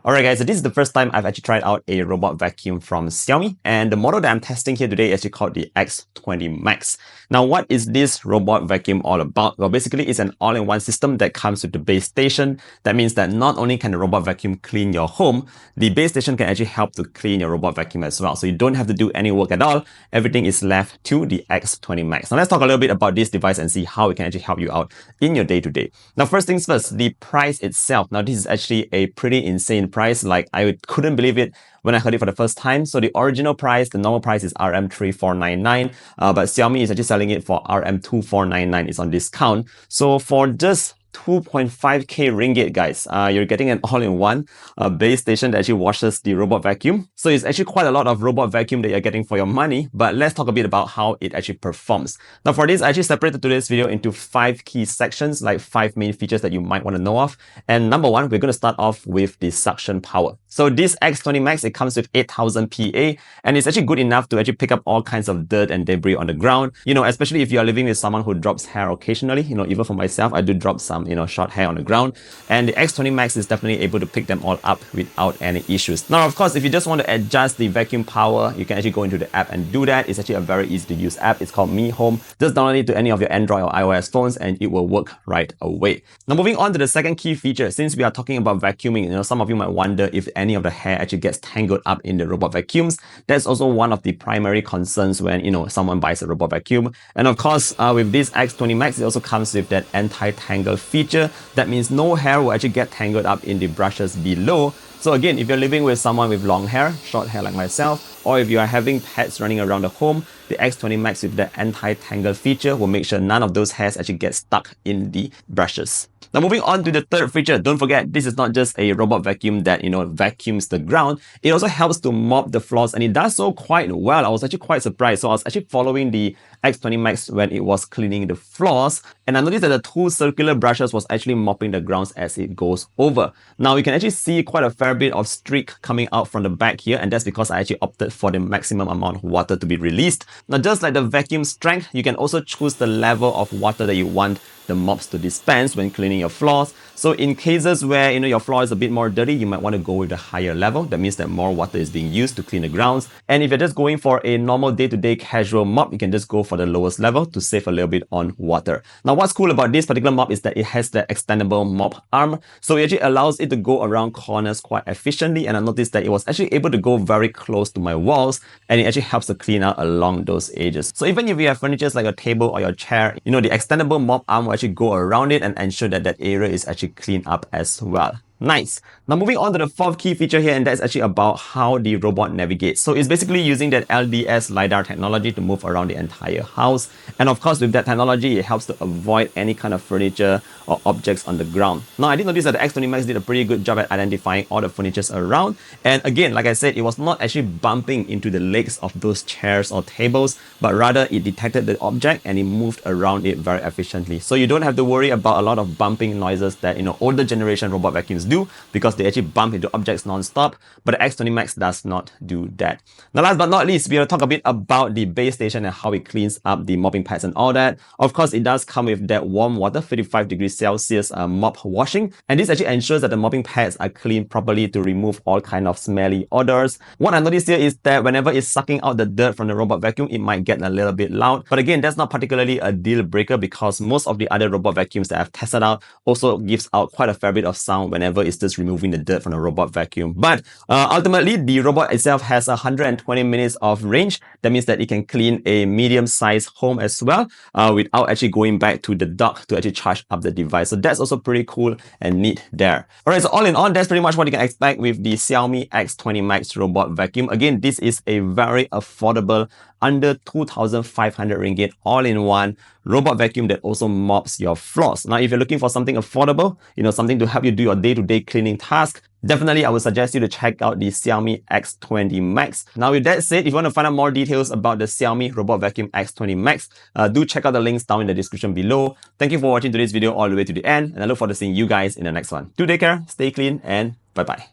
Alright guys, so this is the first time I've actually tried out a robot vacuum from Xiaomi, and the model that I'm testing here today is actually called the X20 Max. Now what is this robot vacuum all about? Well, basically it's an all-in-one system that comes with the base station. That means that not only can the robot vacuum clean your home, the base station can actually help to clean your robot vacuum as well. So you don't have to do any work at all. Everything is left to the X20 Max. Now let's talk a little bit about this device and see how it can actually help you out in your day-to-day. Now first things first, the price itself. Now this is actually a pretty insane price. Like I couldn't believe it when I heard it for the first time. So the original price, the normal price is RM2499, but Xiaomi is actually selling it for RM2499. It's on discount. So for just 2.5k ringgit, guys, you're getting an all-in-one base station that actually washes the robot vacuum. So it's actually quite a lot of robot vacuum that you're getting for your money, but let's talk a bit about how it actually performs. Now for this, I actually separated today's video into 5 key sections, like 5 main features that you might want to know of. And number one, we're going to start off with the suction power. So this X20 Max, it comes with 8000 PA, and it's actually good enough to actually pick up all kinds of dirt and debris on the ground. You know, especially if you're living with someone who drops hair occasionally. You know, even for myself, I do drop some, short hair on the ground, and the X20 Max is definitely able to pick them all up without any issues. Now, of course, if you just want to adjust the vacuum power, you can actually go into the app and do that. It's actually a very easy to use app. It's called Mi Home. Just download it to any of your Android or iOS phones and it will work right away. Now, moving on to the second key feature, since we are talking about vacuuming, some of you might wonder if any of the hair actually gets tangled up in the robot vacuums. That's also one of the primary concerns when, someone buys a robot vacuum. And of course, with this X20 Max, it also comes with that anti-tangle feature. That means no hair will actually get tangled up in the brushes below. So again, if you're living with someone with long hair, short hair like myself, or if you are having pets running around the home, the X20 Max with the anti-tangle feature will make sure none of those hairs actually get stuck in the brushes. Now moving on to the third feature, don't forget, this is not just a robot vacuum that, vacuums the ground. It also helps to mop the floors, and it does so quite well. I was actually quite surprised. So I was actually following the X20 Max when it was cleaning the floors, and I noticed that the 2 circular brushes was actually mopping the grounds as it goes over. Now you can actually see quite a fair bit of streak coming out from the back here, and that's because I actually opted for the maximum amount of water to be released. Now just like the vacuum strength, you can also choose the level of water that you want the mops to dispense when cleaning your floors. So in cases where your floor is a bit more dirty, you might want to go with a higher level. That means that more water is being used to clean the grounds. And if you're just going for a normal day-to-day casual mop, you can just go for the lowest level to save a little bit on water. Now what's cool about this particular mop is that it has the extendable mop arm, so it actually allows it to go around corners quite efficiently. And I noticed that it was actually able to go very close to my walls, and it actually helps to clean out along those edges. So even if you have furniture like your table or your chair, the extendable mop arm will actually go around it and ensure that that area is actually cleaned up as well. Nice. Now moving on to the fourth key feature here, and that's actually about how the robot navigates. So it's basically using that LDS LiDAR technology to move around the entire house. And of course, with that technology, it helps to avoid any kind of furniture or objects on the ground. Now I did notice that the X20 Max did a pretty good job at identifying all the furnitures around. And again, like I said, it was not actually bumping into the legs of those chairs or tables, but rather it detected the object and it moved around it very efficiently. So you don't have to worry about a lot of bumping noises that older generation robot vacuums do, because they actually bump into objects non-stop, but the X20 Max does not do that. Now last but not least, we will talk a bit about the base station and how it cleans up the mopping pads and all that. Of course, it does come with that warm water, 55 degrees Celsius mop washing, and this actually ensures that the mopping pads are cleaned properly to remove all kind of smelly odors. What I noticed here is that whenever it's sucking out the dirt from the robot vacuum, it might get a little bit loud, but again, that's not particularly a deal breaker, because most of the other robot vacuums that I've tested out also gives out quite a fair bit of sound whenever it's just removing the dirt from the robot vacuum. But ultimately, the robot itself has 120 minutes of range. That means that it can clean a medium-sized home as well, without actually going back to the dock to actually charge up the device. So that's also pretty cool and neat there. Alright, so all in all, that's pretty much what you can expect with the Xiaomi X20 Max robot vacuum. Again, this is a very affordable, under 2,500 ringgit all-in-one robot vacuum that also mops your floors. Now, if you're looking for something affordable, something to help you do your day-to-day cleaning task, definitely I would suggest you to check out the Xiaomi X20 Max. Now, with that said, if you want to find out more details about the Xiaomi robot vacuum X20 Max, do check out the links down in the description below. Thank you for watching today's video all the way to the end, and I look forward to seeing you guys in the next one. Do take care, stay clean, and bye-bye.